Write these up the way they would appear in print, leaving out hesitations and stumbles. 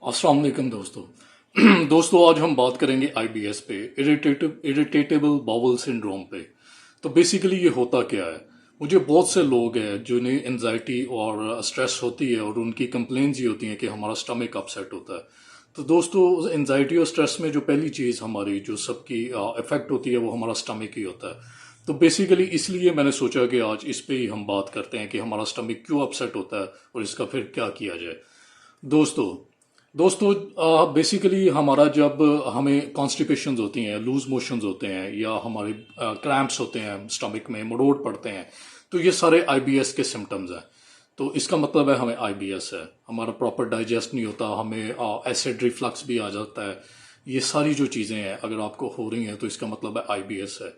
अस्सलाम वालेकुम दोस्तों। दोस्तों आज हम बात करेंगे आईबीएस पे, इरिटेटेबल बाउल सिंड्रोम पे। तो बेसिकली ये होता क्या है? मुझे बहुत से लोग हैं जिन्हें एनजाइटी और स्ट्रेस होती है और उनकी कंप्लेंट्स ये होती हैं कि हमारा स्टमक अपसेट होता है। तो दोस्तों एनजाइटी और स्ट्रेस में जो पहली चीज़ हमारी जो सबकी इफेक्ट होती है वो हमारा स्टमक ही होता है। तो बेसिकली इसलिए मैंने सोचा कि आज इस पे ही हम बात करते हैं कि हमारा स्टमक क्यों अपसेट होता है और इसका फिर क्या किया जाए। दोस्तों दोस्तों बेसिकली हमारा जब हमें कॉन्स्टिपेशंस होती हैं, लूज मोशंस होते हैं या हमारे क्रैम्प्स होते हैं स्टमक में, मरोड़ पड़ते हैं, तो ये सारे आईबीएस के सिम्टम्स हैं। तो इसका मतलब है हमें आईबीएस है। हमारा प्रॉपर डाइजेस्ट नहीं होता, हमें एसिड रिफ्लक्स भी आ जाता है। ये सारी जो चीज़ें हैं अगर आपको हो रही हैं तो इसका मतलब है आईबीएस है।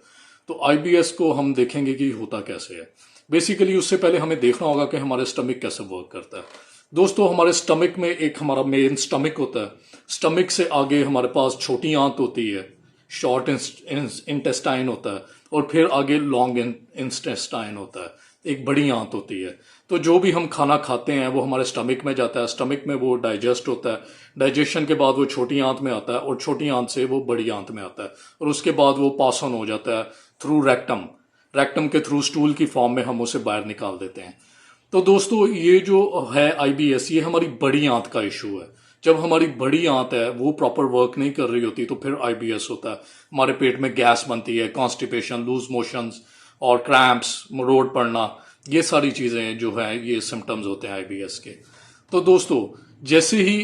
तो आईबीएस को हम देखेंगे कि होता कैसे है। बेसिकली उससे पहले हमें देखना होगा कि हमारे स्टमक कैसे वर्क करता है। दोस्तों हमारे स्टमक में एक हमारा मेन स्टमक होता है। स्टमक से आगे हमारे पास छोटी आंत होती है, शॉर्ट इंटेस्टाइन होता है, और फिर आगे लॉन्ग इंटेस्टाइन होता है, एक बड़ी आंत होती है। तो जो भी हम खाना खाते हैं वो हमारे स्टमक में जाता है, स्टमक में वो डाइजेस्ट होता है, डाइजेशन के बाद वो छोटी आंत में आता है और छोटी आंत से वो बड़ी आंत में आता है, और उसके बाद वो पास ऑन हो जाता है थ्रू रेक्टम। रेक्टम के थ्रू स्टूल की फॉर्म में हम उसे बाहर निकाल देते हैं। तो दोस्तों ये जो है आईबीएस, ये हमारी बड़ी आंत का इशू है। जब हमारी बड़ी आंत है वो प्रॉपर वर्क नहीं कर रही होती तो फिर आईबीएस होता है। हमारे पेट में गैस बनती है, कॉन्स्टिपेशन, लूज मोशंस और क्रैम्प्स, मरोड़ पड़ना, ये सारी चीज़ें जो है ये सिम्टम्स होते हैं आईबीएस के। तो दोस्तों जैसे ही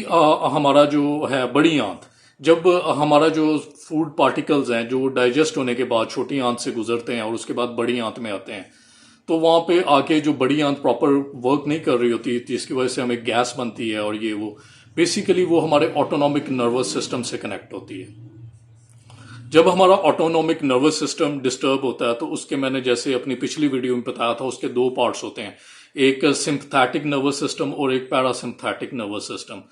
हमारा जो है बड़ी आंत, जब हमारा जो फूड पार्टिकल्स हैं जो डाइजेस्ट होने के बाद छोटी आंत से गुजरते हैं और उसके बाद बड़ी आंत में आते हैं, तो वहां पे आके जो बड़ी आंत प्रॉपर वर्क नहीं कर रही होती जिसकी वजह से हमें गैस बनती है, और ये वो बेसिकली वो हमारे ऑटोनॉमिक नर्वस सिस्टम से कनेक्ट होती है। जब हमारा ऑटोनॉमिक नर्वस सिस्टम डिस्टर्ब होता है तो उसके, मैंने जैसे अपनी पिछली वीडियो में बताया था, उसके दो पार्ट्स होते हैं, एक सिंपथेटिक नर्वस सिस्टम और एक पैरासिम्पथेटिक नर्वस सिस्टम।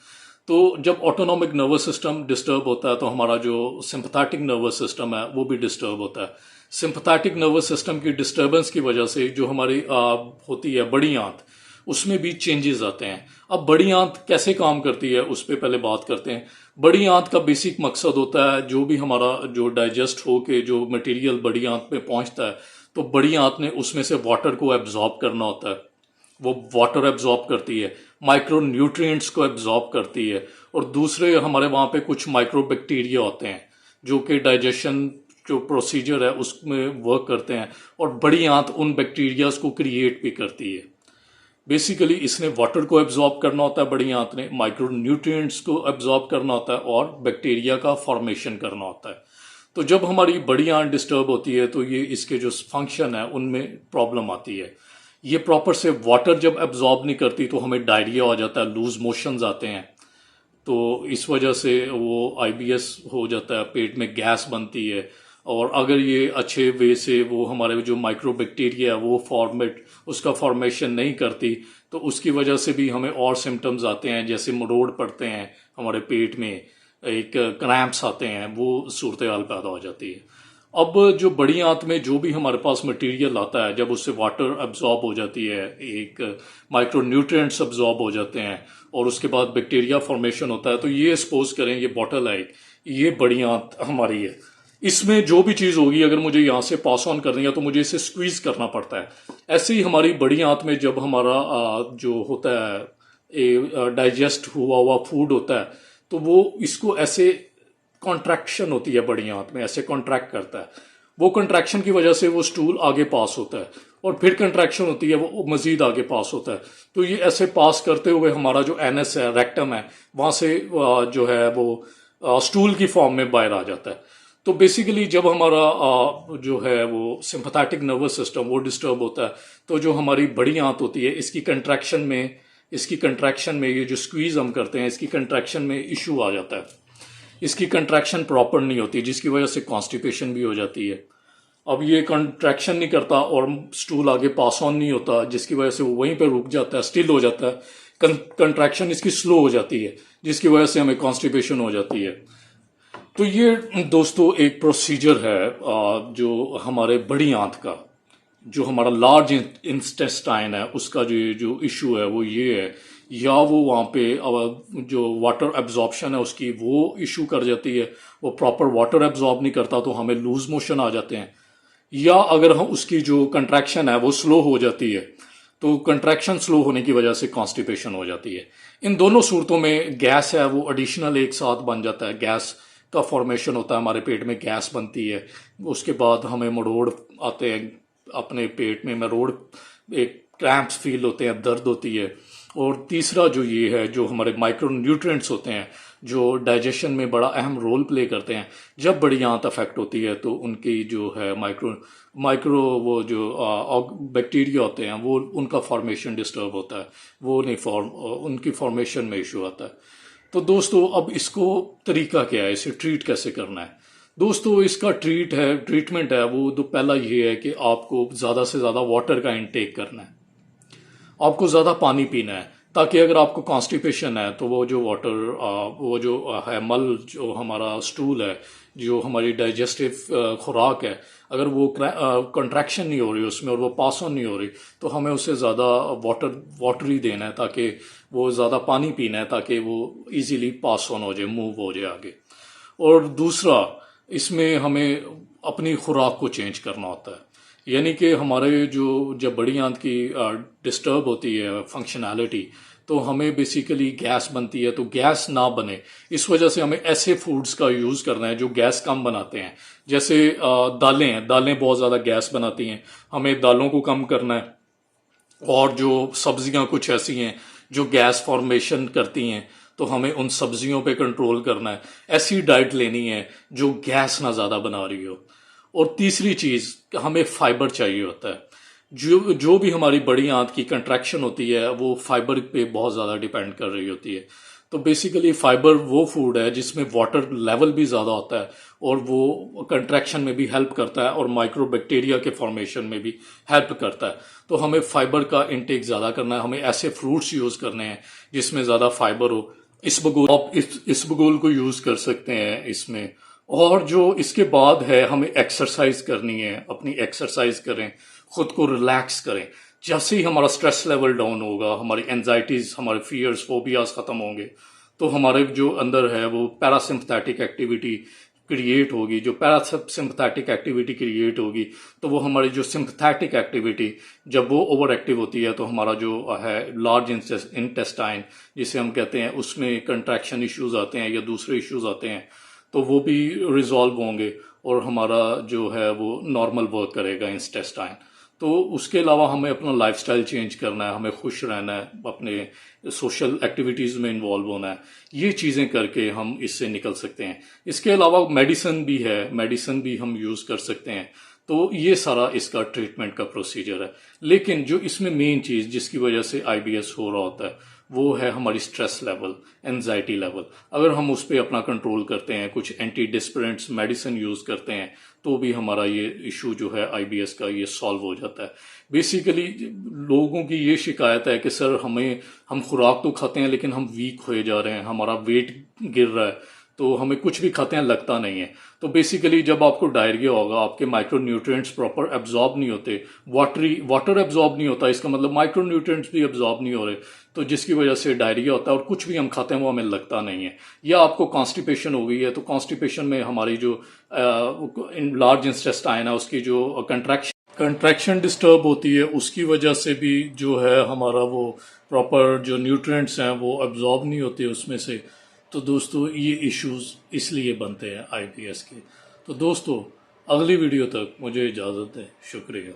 तो जब ऑटोनॉमिक नर्वस सिस्टम डिस्टर्ब होता है तो हमारा जो सिंपथेटिक नर्वस सिस्टम है वो भी डिस्टर्ब होता है। सिंपथेटिक नर्वस सिस्टम की डिस्टर्बेंस की वजह से जो हमारी होती है बड़ी आंत, उसमें भी चेंजेस आते हैं। अब बड़ी आंत कैसे काम करती है उस पर पहले बात करते हैं। बड़ी आंत का बेसिक मकसद होता है जो भी हमारा जो डाइजेस्ट हो के जो मटेरियल बड़ी आंत में पहुंचता है, तो बड़ी आंत ने उसमें से वाटर को एब्जॉर्ब करना होता है। वो वाटर एब्जॉर्ब करती है, माइक्रो न्यूट्रिएंट्स को एब्जॉर्ब करती है, और दूसरे हमारे वहाँ पे कुछ माइक्रो बैक्टीरिया होते हैं जो कि डाइजेशन जो प्रोसीजर है उसमें वर्क करते हैं, और बड़ी आंत उन बैक्टीरियाज को क्रिएट भी करती है। बेसिकली इसने वाटर को एब्जॉर्ब करना होता है, बड़ी आंत ने माइक्रो न्यूट्रिएंट्स को एब्जॉर्ब करना होता है और बैक्टीरिया का फॉर्मेशन करना होता है। तो जब हमारी बड़ी आंत डिस्टर्ब होती है तो ये इसके जो फंक्शन है उनमें प्रॉब्लम आती है। ये प्रॉपर से वाटर जब एब्जॉर्ब नहीं करती तो हमें डायरिया हो जाता है, लूज मोशंस आते हैं। तो इस वजह से वो आईबीएस हो जाता है, पेट में गैस बनती है, और अगर ये अच्छे वे से वो हमारे जो माइक्रो बैक्टीरिया है वो उसका फॉर्मेशन नहीं करती तो उसकी वजह से भी हमें और सिम्टम्स आते हैं, जैसे मरोड़ पड़ते हैं हमारे पेट में, एक क्रैम्प्स आते हैं, वो सूरत हाल पैदा हो जाती है। अब जो बड़ी आंत में जो भी हमारे पास मटेरियल आता है, जब उससे वाटर अब्जॉर्ब हो जाती है, एक माइक्रो न्यूट्रिएंट्स अब्जॉर्ब हो जाते हैं, और उसके बाद बैक्टीरिया फॉर्मेशन होता है, तो ये सपोज करें ये बॉटल है, ये बड़ी आंत हमारी है। इसमें जो भी चीज़ होगी अगर मुझे यहाँ से पास ऑन करनी है तो मुझे इसे स्क्वीज करना पड़ता है। ऐसे ही हमारी बड़ी आंत में जब हमारा जो होता है डाइजेस्ट हुआ फूड होता है, तो वो इसको ऐसे कॉन्ट्रैक्शन होती है बड़ी आंत में, ऐसे कॉन्ट्रैक्ट करता है। वो कॉन्ट्रैक्शन की वजह से वो स्टूल आगे पास होता है, और फिर कॉन्ट्रैक्शन होती है वो मजीद आगे पास होता है। तो ये ऐसे पास करते हुए हमारा जो एनएस है, रेक्टम है, वहाँ से जो है वो स्टूल की फॉर्म में बाहर आ जाता है। तो बेसिकली जब हमारा जो है वो सिंपैथेटिक नर्वस सिस्टम वो डिस्टर्ब होता है, तो जो हमारी बड़ी आंत होती है इसकी कंट्रैक्शन में ये जो स्क्वीज हम करते हैं, इसकी कंट्रैक्शन में इशू आ जाता है। इसकी कंट्रैक्शन प्रॉपर नहीं होती जिसकी वजह से कॉन्स्टिपेशन भी हो जाती है। अब ये कंट्रैक्शन नहीं करता और स्टूल आगे पास ऑन नहीं होता जिसकी वजह से वो वहीं पर रुक जाता है, स्टिल हो जाता है। कंट्रैक्शन इसकी स्लो हो जाती है जिसकी वजह से हमें कॉन्स्टिपेशन हो जाती है। तो ये दोस्तों एक प्रोसीजर है जो हमारे बड़ी आंत का, जो हमारा लार्ज इंटेस्टाइन है उसका जो इशू है वो ये है या वो वहाँ पे जो वाटर एब्जॉर्प्शन है उसकी वो इशू कर जाती है, वो प्रॉपर वाटर एब्जॉर्ब नहीं करता तो हमें लूज मोशन आ जाते हैं, या अगर हम उसकी जो कंट्रैक्शन है वो स्लो हो जाती है तो कंट्रैक्शन स्लो होने की वजह से कॉन्स्टिपेशन हो जाती है। इन दोनों सूरतों में गैस है वो एडिशनल एक साथ बन जाता है, गैस का फॉर्मेशन होता है, हमारे पेट में गैस बनती है, उसके बाद हमें मरोड़ आते हैं अपने पेट में, मरोड़ एक क्रैम्प्स फील होते हैं, दर्द होती है। और तीसरा जो ये है, जो हमारे माइक्रो न्यूट्रिएंट्स होते हैं जो डाइजेशन में बड़ा अहम रोल प्ले करते हैं, जब बड़ी आंत अफेक्ट होती है तो उनकी जो है माइक्रो माइक्रो वो जो बैक्टीरिया होते हैं वो उनका फॉर्मेशन डिस्टर्ब होता है, वो नहीं उनकी फॉर्मेशन में इशू आता है। तो दोस्तों अब इसको तरीका क्या है, इसे ट्रीट कैसे करना है? दोस्तों इसका ट्रीटमेंट है वो तो पहला ये है कि आपको ज़्यादा से ज़्यादा वाटर का इंटेक करना है, आपको ज़्यादा पानी पीना है, ताकि अगर आपको कॉन्स्टिपेशन है तो वो जो वाटर वो जो है मल जो हमारा स्टूल है, जो हमारी डाइजेस्टिव खुराक है, अगर वो कंट्रैक्शन नहीं हो रही उसमें और वो पास ऑन नहीं हो रही तो हमें उससे ज़्यादा वाटर ही देना है, ताकि वो ज़्यादा पानी पीना है ताकि वो इजीली पास ऑन हो जाए, मूव हो जाए आगे। और दूसरा इसमें हमें अपनी खुराक को चेंज करना होता है, यानी कि हमारे जो जब बड़ी आंत की डिस्टर्ब होती है फंक्शनैलिटी तो हमें बेसिकली गैस बनती है, तो गैस ना बने इस वजह से हमें ऐसे फूड्स का यूज़ करना है जो गैस कम बनाते हैं। जैसे दालें हैं, दालें बहुत ज़्यादा गैस बनाती हैं, हमें दालों को कम करना है। और जो सब्जियां कुछ ऐसी हैं जो गैस फॉर्मेशन करती हैं तो हमें उन सब्जियों पे कंट्रोल करना है, ऐसी डाइट लेनी है जो गैस ना ज़्यादा बना रही हो। और तीसरी चीज़, हमें फाइबर चाहिए होता है। जो जो भी हमारी बड़ी आंत की कंट्रैक्शन होती है वो फाइबर पे बहुत ज़्यादा डिपेंड कर रही होती है। तो बेसिकली फाइबर वो फूड है जिसमें वाटर लेवल भी ज़्यादा होता है और वो कंट्रैक्शन में भी हेल्प करता है और माइक्रोबैक्टीरिया के फॉर्मेशन में भी हेल्प करता है। तो हमें फाइबर का इंटेक ज़्यादा करना है, हमें ऐसे फ्रूट्स यूज़ करने हैं जिसमें ज़्यादा फाइबर हो। इसबगोल, आप इसबगोल को यूज़ कर सकते हैं इसमें। और जो इसके बाद है, हमें एक्सरसाइज करनी है, अपनी एक्सरसाइज करें, खुद को रिलैक्स करें। जैसे ही हमारा स्ट्रेस लेवल डाउन होगा, हमारी एंजाइटीज, हमारे फियर्स, फोबियाज खत्म होंगे, तो हमारे जो अंदर है वो पैरासिम्पथेटिक एक्टिविटी क्रिएट होगी। जो पैरासिम्पथेटिक एक्टिविटी क्रिएट होगी तो वो हमारी जो सिंपथेटिक एक्टिविटी जब वो ओवर एक्टिव होती है तो हमारा जो है लार्ज इंटेस्टाइन जिसे हम कहते हैं उसमें कंट्रैक्शन इश्यूज आते हैं या दूसरे इश्यूज आते हैं, तो वो भी रिजॉल्व होंगे और हमारा जो है वो नॉर्मल वर्क करेगा इंटेस्टाइन। तो उसके अलावा हमें अपना लाइफस्टाइल चेंज करना है, हमें खुश रहना है, अपने सोशल एक्टिविटीज़ में इन्वॉल्व होना है। ये चीज़ें करके हम इससे निकल सकते हैं। इसके अलावा मेडिसिन भी है, मेडिसिन भी हम यूज़ कर सकते हैं। तो ये सारा इसका ट्रीटमेंट का प्रोसीजर है। लेकिन जो इसमें मेन चीज़ जिसकी वजह से आईबीएस हो रहा होता है वो है हमारी स्ट्रेस लेवल, एंजाइटी लेवल। अगर हम उस पर अपना कंट्रोल करते हैं, कुछ एंटी डिस्परेंट्स मेडिसिन यूज़ करते हैं, तो भी हमारा ये इशू जो है आईबीएस का ये सॉल्व हो जाता है। बेसिकली लोगों की ये शिकायत है कि सर हम खुराक तो खाते हैं लेकिन हम वीक होए जा रहे हैं, हमारा वेट गिर रहा है, तो हमें कुछ भी खाते हैं लगता नहीं है। तो बेसिकली जब आपको डायरिया होगा, आपके माइक्रो न्यूट्रिएंट्स प्रॉपर एब्जॉर्ब नहीं होते, वाटर एब्जॉर्ब नहीं होता, इसका मतलब माइक्रो न्यूट्रिएंट्स भी एब्जॉर्ब नहीं हो रहे, तो जिसकी वजह से डायरिया होता है और कुछ भी हम खाते हैं वो हमें लगता नहीं है। या आपको कॉन्स्टिपेशन हो गई है, तो कॉन्स्टिपेशन में हमारी जो लार्ज इंटेस्टाइन है उसकी जो कंट्रैक्शन डिस्टर्ब होती है, उसकी वजह से भी जो है हमारा वो प्रॉपर जो न्यूट्रिएंट्स हैं वो एब्जॉर्ब नहीं होते उसमें से। तो दोस्तों ये इश्यूज इसलिए बनते हैं आईबीएस के। तो दोस्तों अगली वीडियो तक मुझे इजाज़त दें, शुक्रिया।